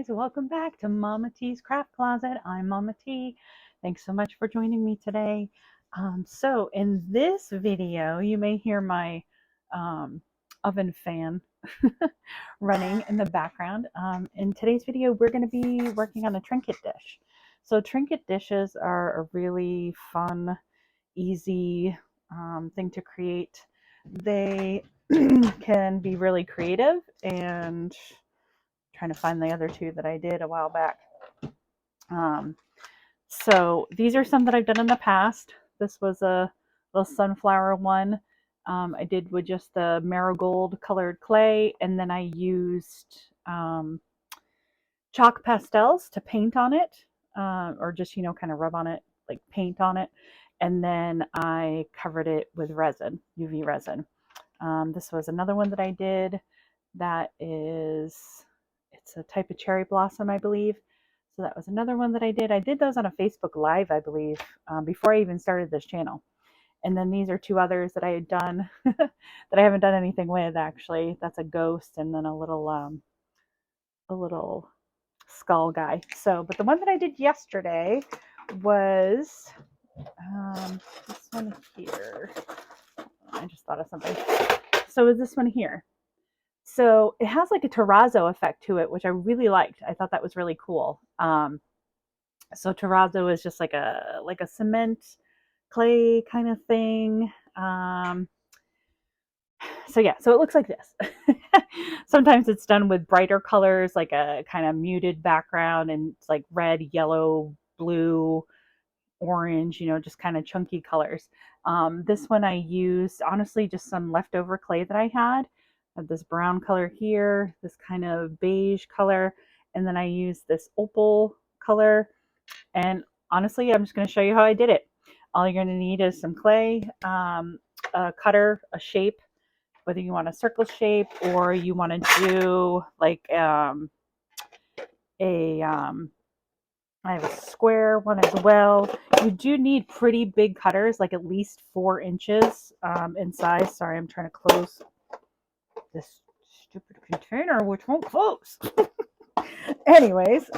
guys, welcome back to Mama T's Craft Closet. I'm Mama T. Thanks so much for joining me today. So in this video, you may hear my oven fan running in the background. In today's video, we're going to be working on a trinket dish. So trinket dishes are a really fun, easy thing to create. They can be really creative, and trying to find the other two that I did a while back. So these are some that I've done in the past. This was a little sunflower one. I did with just the marigold colored clay, and then I used chalk pastels to paint on it, or just, kind of rub on it, like paint on it. And then I covered it with resin, UV resin. This was another one that I did that it's a type of cherry blossom, I believe. So that was another one that I did. I did those on a Facebook Live, I believe, before I even started this channel. And then these are two others that I had done that I haven't done anything with, actually. That's a ghost and then a little skull guy. So, but the one that I did yesterday was this one here. I just thought of something. So is this one here. So it has like a terrazzo effect to it, which I really liked. I thought that was really cool. So terrazzo is just like a cement clay kind of thing. So yeah, so it looks like this. Sometimes it's done with brighter colors, like a kind of muted background, and it's like red, yellow, blue, orange, just kind of chunky colors. This one I used, honestly, just some leftover clay that I had. I had this brown color here, this kind of beige color, and then I used this opal color. And honestly, I'm just going to show you how I did it. All you're going to need is some clay, a cutter, a shape, whether you want a circle shape or you want to do like I have a square one as well. You do need pretty big cutters, like at least 4 inches in size. Sorry, I'm trying to close this stupid container, which won't close. Anyways,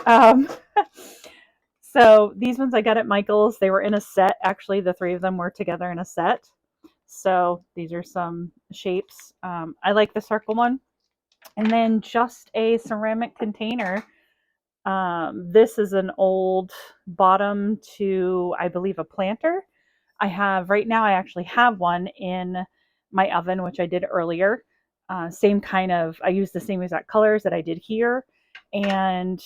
so these ones I got at Michael's. They were in a set. Actually, the 3 of them were together in a set. So these are some shapes. I like the circle one. And then just a ceramic container. This is an old bottom to, I believe, a planter. I have right now, I actually have one in my oven, which I did earlier. Same kind of, I used the same exact colors that I did here. And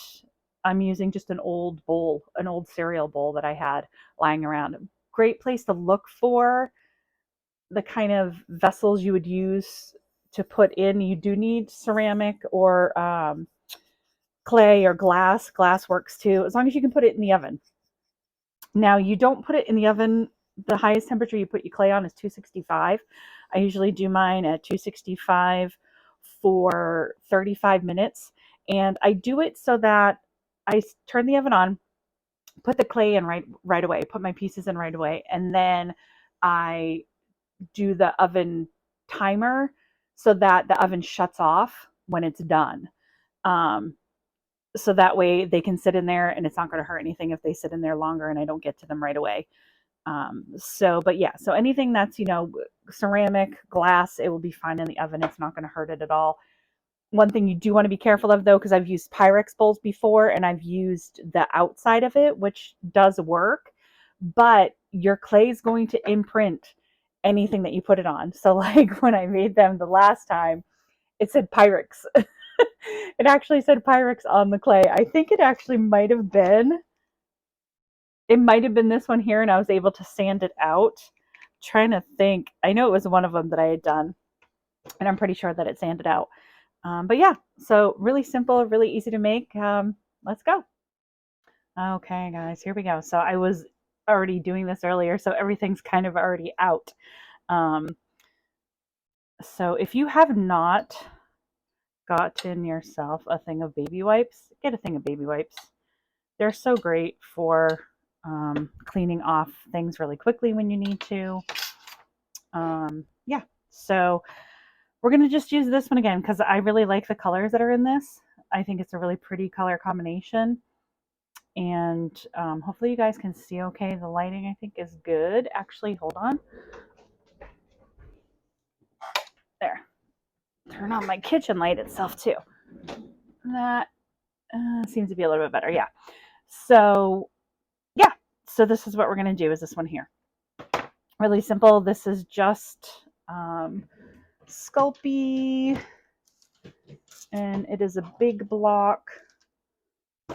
I'm using just an old bowl, an old cereal bowl that I had lying around. Great place to look for the kind of vessels you would use to put in. You do need ceramic or clay or glass. Glass works too, as long as you can put it in the oven. Now, you don't put it in the oven. The highest temperature you put your clay on is 265. I usually do mine at 265 for 35 minutes. And I do it so that I turn the oven on, put the clay in right away, put my pieces in right away, and then I do the oven timer so that the oven shuts off when it's done. So that way they can sit in there and it's not going to hurt anything if they sit in there longer and I don't get to them right away. But yeah, so anything that's, ceramic, glass, it will be fine in the oven. It's not going to hurt it at all. One thing you do want to be careful of, though, because I've used Pyrex bowls before and I've used the outside of it, which does work, but your clay is going to imprint anything that you put it on. So like when I made them the last time, it said Pyrex. It actually said Pyrex on the clay. I think it actually might have been this one here, and I was able to sand it out. I'm trying to think. I know it was one of them that I had done, and I'm pretty sure that it sanded out. But yeah, so really simple, really easy to make. Let's go. Okay, guys, here we go. So I was already doing this earlier, so everything's kind of already out. So if you have not gotten yourself a thing of baby wipes, get a thing of baby wipes. They're so great for cleaning off things really quickly when you need to. Yeah, so we're going to just use this one again because I really like the colors that are in this. I think it's a really pretty color combination. And hopefully you guys can see okay. The lighting I think is good. Actually, hold on. There. Turn on my kitchen light itself too. That seems to be a little bit better. Yeah. So yeah. So this is what we're going to do is this one here. Really simple. This is just Sculpey, and it is a big block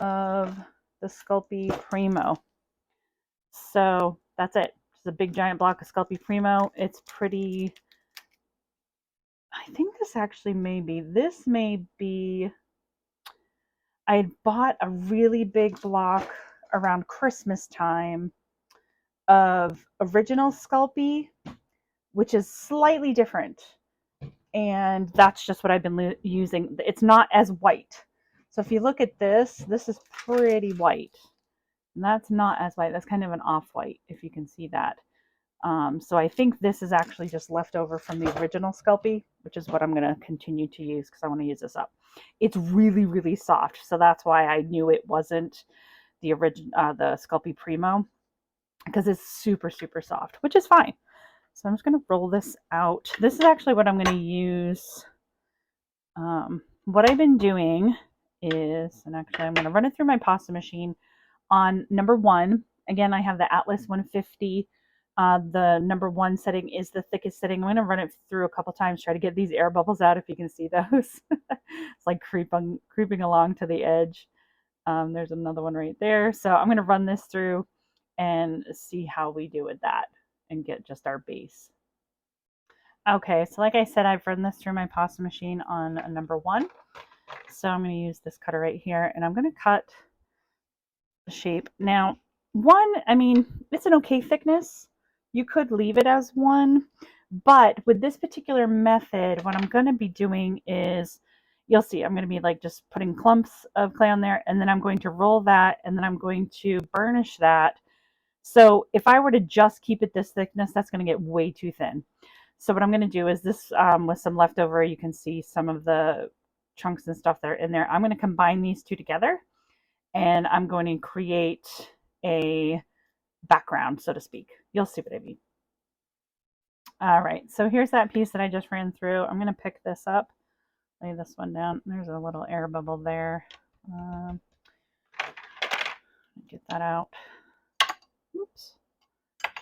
of the Sculpey Primo. So that's it. It's a big giant block of Sculpey Primo. It's pretty, I think this actually may be, I had bought a really big block around Christmas time of original Sculpey, which is slightly different. And that's just what I've been using. It's not as white. So if you look at this is pretty white. And that's not as white. That's kind of an off-white, if you can see that. So I think this is actually just left over from the original Sculpey, which is what I'm going to continue to use because I want to use this up. It's really, really soft. So that's why I knew it wasn't the the Sculpey Primo, because it's super, super soft, which is fine. So I'm just going to roll this out. This is actually what I'm going to use. What I've been doing is, and actually I'm going to run it through my pasta machine on number 1. Again, I have the Atlas 150. The number 1 setting is the thickest setting. I'm going to run it through a couple times, try to get these air bubbles out if you can see those. It's like creeping along to the edge. There's another one right there. So I'm going to run this through and see how we do with that and get just our base. Okay, so like I said, I've run this through my pasta machine on a number 1. So I'm going to use this cutter right here, and I'm going to cut the shape. Now, 1, I mean, it's an okay thickness. You could leave it as 1, but with this particular method, what I'm going to be doing is, you'll see, I'm going to be like just putting clumps of clay on there, and then I'm going to roll that, and then I'm going to burnish that. So if I were to just keep it this thickness, that's going to get way too thin. So what I'm going to do is this, with some leftover, you can see some of the chunks and stuff that are in there. I'm going to combine these two together, and I'm going to create a background, so to speak. You'll see what I mean. All right, so here's that piece that I just ran through. I'm going to pick this up, lay this one down. There's a little air bubble there. Get that out. Oops.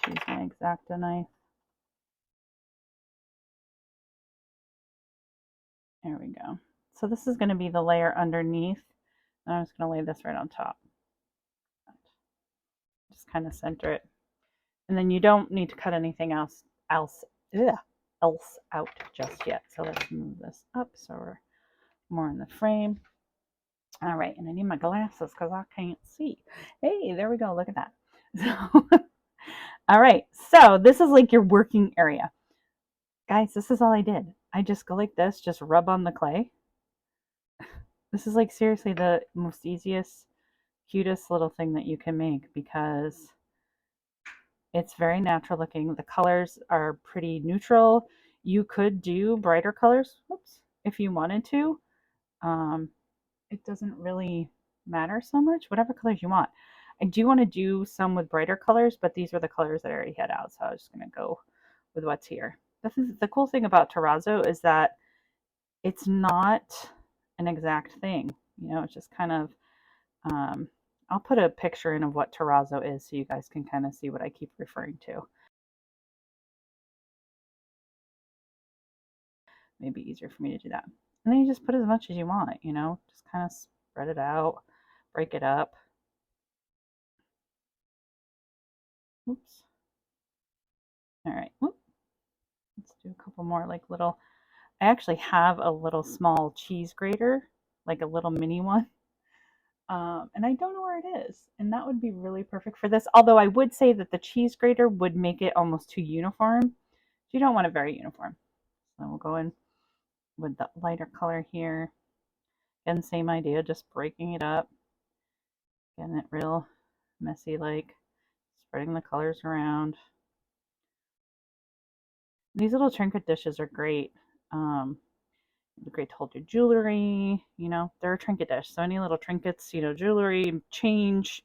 Use my X-Acto knife. There we go. So this is going to be the layer underneath. And I'm just going to lay this right on top. Just kind of center it. And then you don't need to cut anything else out just yet. So let's move this up so we're more in the frame. All right, and I need my glasses because I can't see. Hey, there we go. Look at that. So, all right, so this is like your working area. Guys, this is all I did. I just go like this, just rub on the clay. This is like seriously the most easiest, cutest little thing that you can make because it's very natural looking. The colors are pretty neutral. You could do brighter colors, if you wanted to. It doesn't really matter so much, whatever colors you want. I do want to do some with brighter colors, but these were the colors that I already had out, so I was just going to go with what's here. The cool thing about terrazzo is that it's not an exact thing. You know, it's just kind of, I'll put a picture in of what terrazzo is so you guys can kind of see what I keep referring to. Maybe easier for me to do that. And then you just put as much as you want, you know, just kind of spread it out, break it up. Oops. All right. Whoop. Let's do a couple more like little, I actually have a little small cheese grater, like a little mini one. And I don't know where it is. And that would be really perfect for this. Although I would say that the cheese grater would make it almost too uniform. You don't want it very uniform. So we'll go in with the lighter color here. And same idea, just breaking it up. Getting it real messy, like spreading the colors around. These little Trinket dishes are great. Great to hold your jewelry, you know, they're a trinket dish. So any little trinkets, you know, jewelry, change,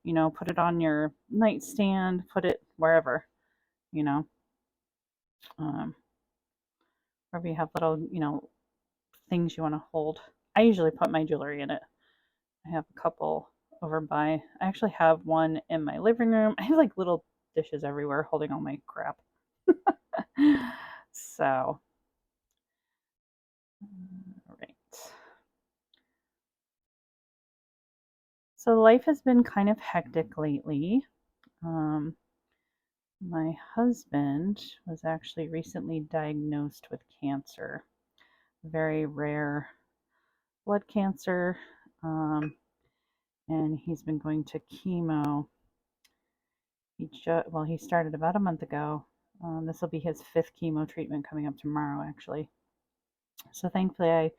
you know, put it on your nightstand, put it wherever, you know, um, wherever you have little, you know, things you want to hold. I usually put my jewelry in it. I have a couple over by, I actually have one in my living room. I have like little dishes everywhere holding all my crap. So, all right. So life has been kind of hectic lately. My husband was actually recently diagnosed with cancer, very rare blood cancer, and he's been going to chemo. He started about a month ago. This will be his 5th chemo treatment coming up tomorrow, actually. So thankfully, I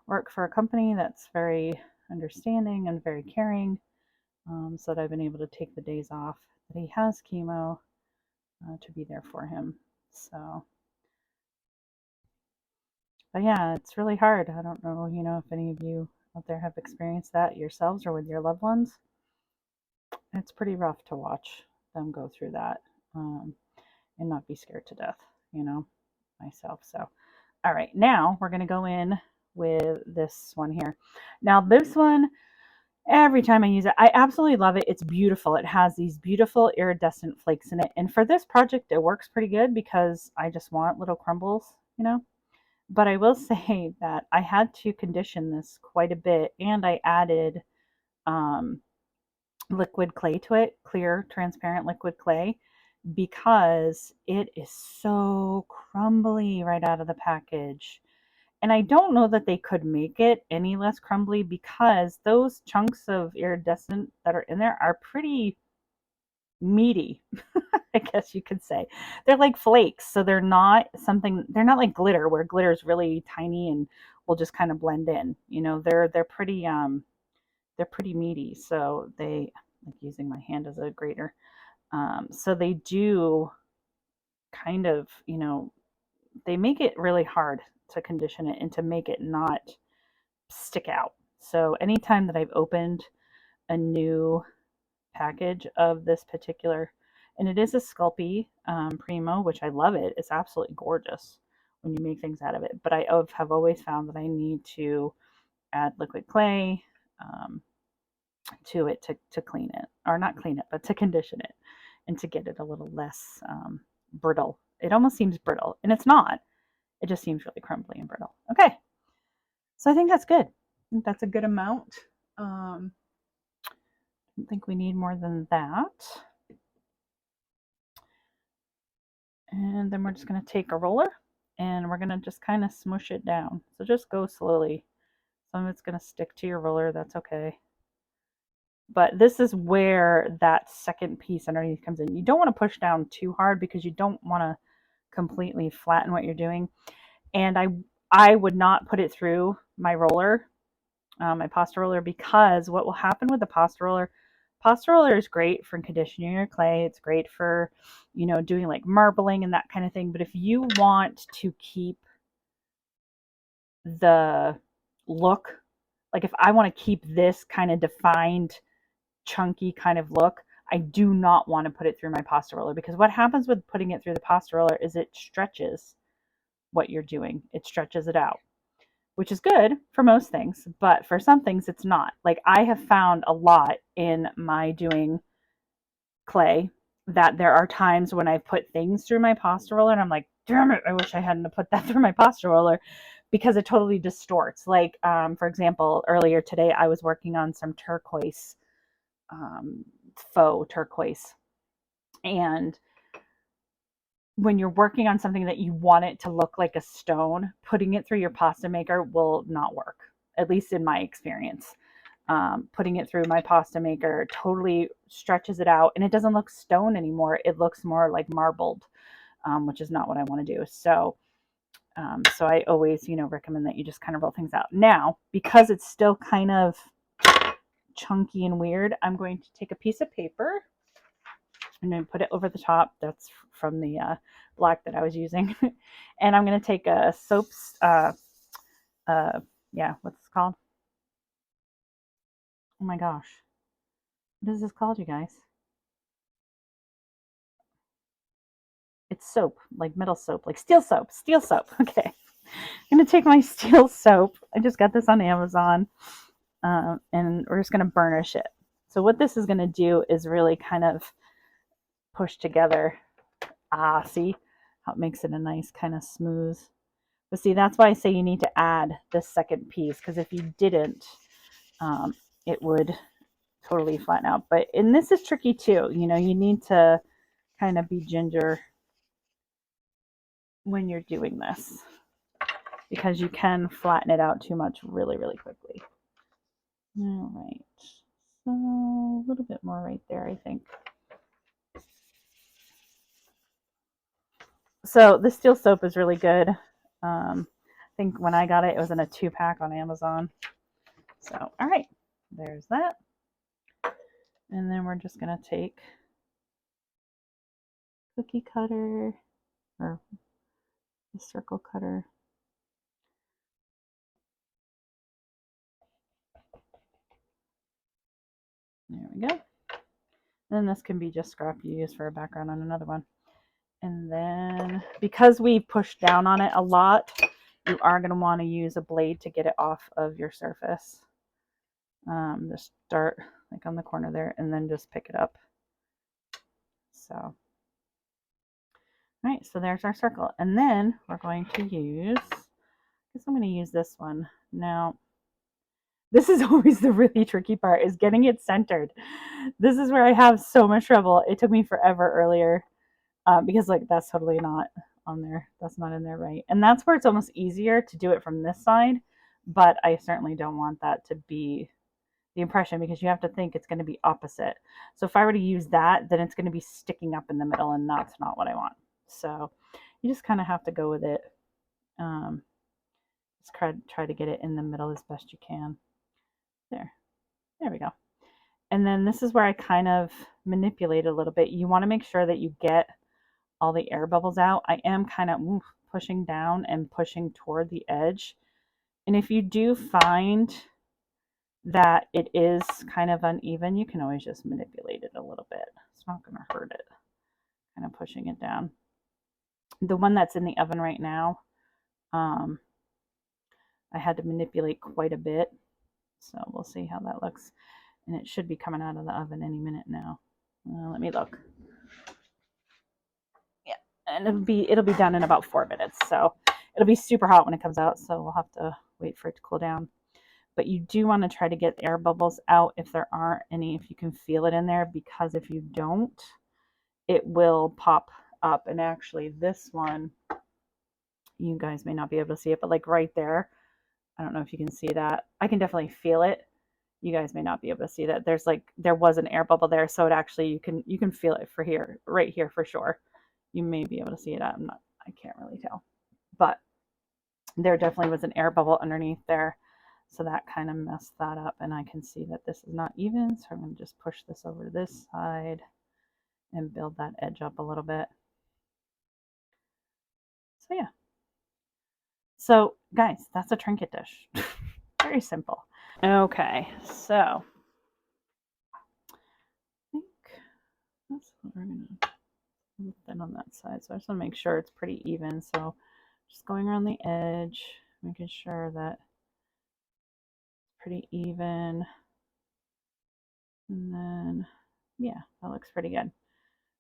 work for a company that's very understanding and very caring, so that I've been able to take the days off that he has chemo to be there for him. So, but yeah, it's really hard. I don't know, you know, if any of you out there have experienced that yourselves or with your loved ones. It's pretty rough to watch them go through that, and not be scared to death, you know, myself. So, all right, now we're going to go in with this one here. Now, this one, every time I use it, I absolutely love it. It's beautiful. It has these beautiful iridescent flakes in it. And for this project, it works pretty good because I just want little crumbles, you know. But I will say that I had to condition this quite a bit, and I added um, liquid clay to it, clear, transparent liquid clay, because it is so crumbly right out of the package. And I don't know that they could make it any less crumbly because those chunks of iridescent that are in there are pretty meaty, I guess you could say. They're like flakes, so they're not like glitter where glitter is really tiny and will just kind of blend in. You know, they're pretty meaty, so they like using my hand as a grater. So they do kind of, you know, they make it really hard to condition it and to make it not stick out. So anytime that I've opened a new package of this particular, and it is a Sculpey Primo, which I love it. It's absolutely gorgeous when you make things out of it. But I have always found that I need to add liquid clay to it to clean it, or not clean it, but to condition it and to get it a little less brittle. It almost seems brittle, and it's not. It just seems really crumbly and brittle. Okay, so I think that's good. I think that's a good amount. I don't think we need more than that. And then we're just going to take a roller and we're going to just kind of smush it down. So just go slowly. Some of it's going to stick to your roller. That's okay. But this is where that second piece underneath comes in. You don't want to push down too hard because you don't want to completely flatten what you're doing. And I would not put it through my roller, my pasta roller, because what will happen with the pasta roller is great for conditioning your clay. It's great for, you know, doing like marbling and that kind of thing. But if you want to keep the look, like if I want to keep this kind of defined, chunky kind of look, I do not want to put it through my pasta roller, because what happens with putting it through the pasta roller is it stretches what you're doing. It stretches it out, which is good for most things, but for some things it's not. Like I have found a lot in my doing clay that there are times when I put things through my pasta roller and I'm like, damn it, I wish I hadn't put that through my pasta roller, because it totally distorts. Like, for example, earlier today I was working on some turquoise, faux turquoise. And when you're working on something that you want it to look like a stone, putting it through your pasta maker will not work, at least in my experience. Putting it through my pasta maker totally stretches it out and it doesn't look stone anymore. It looks more like marbled, which is not what I want to do. So I always, you know, recommend that you just kind of roll things out. Now, because it's still kind of chunky and weird, I'm going to take a piece of paper and then put it over the top. That's from the black that I was using. And I'm going to take a yeah, what's this called? Oh my gosh. What is this called, you guys? It's soap, like metal soap, like steel soap, steel soap. Okay. I'm going to take my steel soap. I just got this on Amazon, and we're just going to burnish it. So what this is going to do is really kind of push together. See how it makes it a nice kind of smooth. But see, that's why I say you need to add this second piece, because if you didn't, it would totally flatten out. But, and this is tricky too. You know, you need to kind of be ginger when you're doing this, because you can flatten it out too much really, really quickly. All right. So a little bit more right there, I think. So the steel soap is really good. I think when I got it, it was in a 2-pack on Amazon. So, all right, there's that. And then we're just going to take cookie cutter or the circle cutter. There we go. And then this can be just scrap you use for a background on another one. And then because we pushed down on it a lot, you are going to want to use a blade to get it off of your surface. Just start like on the corner there and then just pick it up. So, all right, so there's our circle. And then we're going to use, I guess I'm going to use this one. Now, this is always the really tricky part, is getting it centered. This is where I have so much trouble. It took me forever earlier because like that's totally not on there. That's not in there right. And that's where it's almost easier to do it from this side. But I certainly don't want that to be the impression, because you have to think it's going to be opposite. So if I were to use that, then it's going to be sticking up in the middle, and that's not what I want. So you just kind of have to go with it. Just try to get it in the middle as best you can. There we go. And then this is where I kind of manipulate a little bit. You want to make sure that you get all the air bubbles out. I am kind of pushing down and pushing toward the edge. And if you do find that it is kind of uneven, you can always just manipulate it a little bit. It's not going to hurt it. Kind of pushing it down. The one that's in the oven right now, I had to manipulate quite a bit. So we'll see how that looks. And it should be coming out of the oven any minute now. Let me look. Yeah, and it'll be done in about 4 minutes. So it'll be super hot when it comes out. So we'll have to wait for it to cool down. But you do want to try to get air bubbles out if there aren't any, if you can feel it in there, because if you don't, it will pop up. And actually this one, you guys may not be able to see it, but like right there, I don't know if you can see that. I can definitely feel it. You guys may not be able to see that. There was an air bubble there, so it actually you can feel it for here, right here for sure. You may be able to see it. I can't really tell, but there definitely was an air bubble underneath there, so that kind of messed that up. And I can see that this is not even, so I'm going to just push this over to this side and build that edge up a little bit. So yeah. So guys, that's a trinket dish. Very simple. Okay, so I think that's what we're gonna put that on that side. So I just want to make sure it's pretty even. So just going around the edge, making sure that it's pretty even. And then, yeah, that looks pretty good.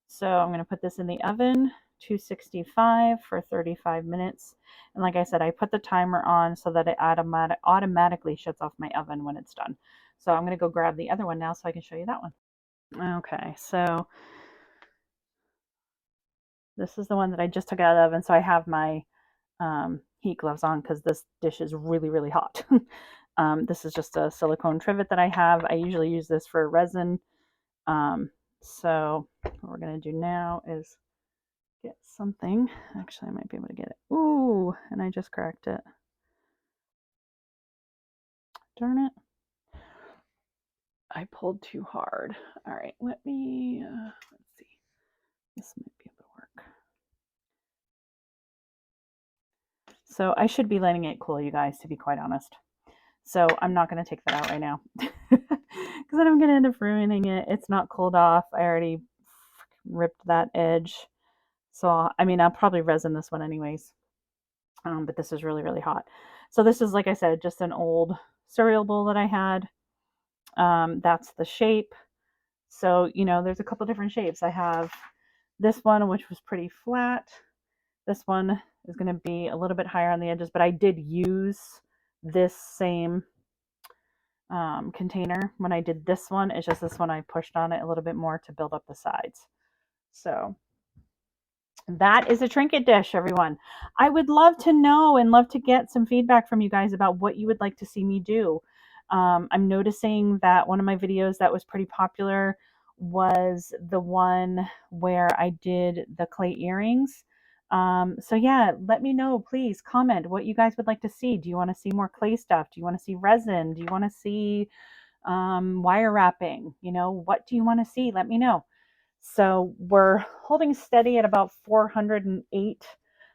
So I'm going to put this in the oven, 265 for 35 minutes. And like I said, I put the timer on so that it automatically shuts off my oven when it's done. So I'm going to go grab the other one now so I can show you that one. Okay, so this is the one that I just took out of the oven. So I have my heat gloves on because this dish is really, really hot. This is just a silicone trivet that I have. I usually use this for resin. So what we're going to do now is get something. Actually, I might be able to get it. Ooh, and I just cracked it. Darn it. I pulled too hard. All right, let me, let's see. This might be able to work. So I should be letting it cool, you guys, to be quite honest. So I'm not going to take that out right now because then I'm going to end up ruining it. It's not cooled off. I already ripped that edge. So, I mean, I'll probably resin this one anyways. But this is really, really hot. So this is, like I said, just an old cereal bowl that I had. That's the shape. So, you know, there's a couple different shapes. I have this one, which was pretty flat. This one is going to be a little bit higher on the edges, but I did use this same container when I did this one. It's just this one I pushed on it a little bit more to build up the sides. So that is a Trinket dish, everyone. I would love to know and love to get some feedback from you guys about what you would like to see me do. I'm noticing that one of my videos that was pretty popular was the one where I did the clay earrings. So yeah, let me know, please comment what you guys would like to see. Do you want to see more clay stuff? Do you want to see resin? Do you want to see wire wrapping? You know, what do you want to see? Let me know. So we're holding steady at about 408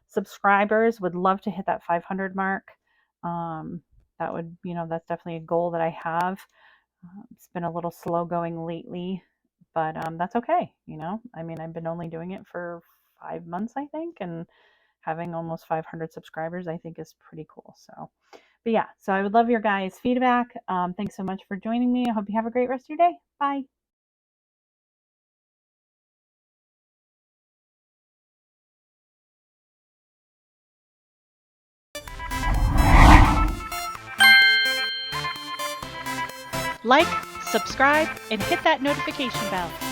subscribers. Would love to hit that 500 mark. That would, you know, that's definitely a goal that I have. It's been a little slow going lately, but that's okay. You know, I mean, I've been only doing it for 5 months, I think, and having almost 500 subscribers, I think is pretty cool. So, but yeah, so I would love your guys' feedback. Thanks so much for joining me. I hope you have a great rest of your day. Bye. Like, subscribe, and hit that notification bell.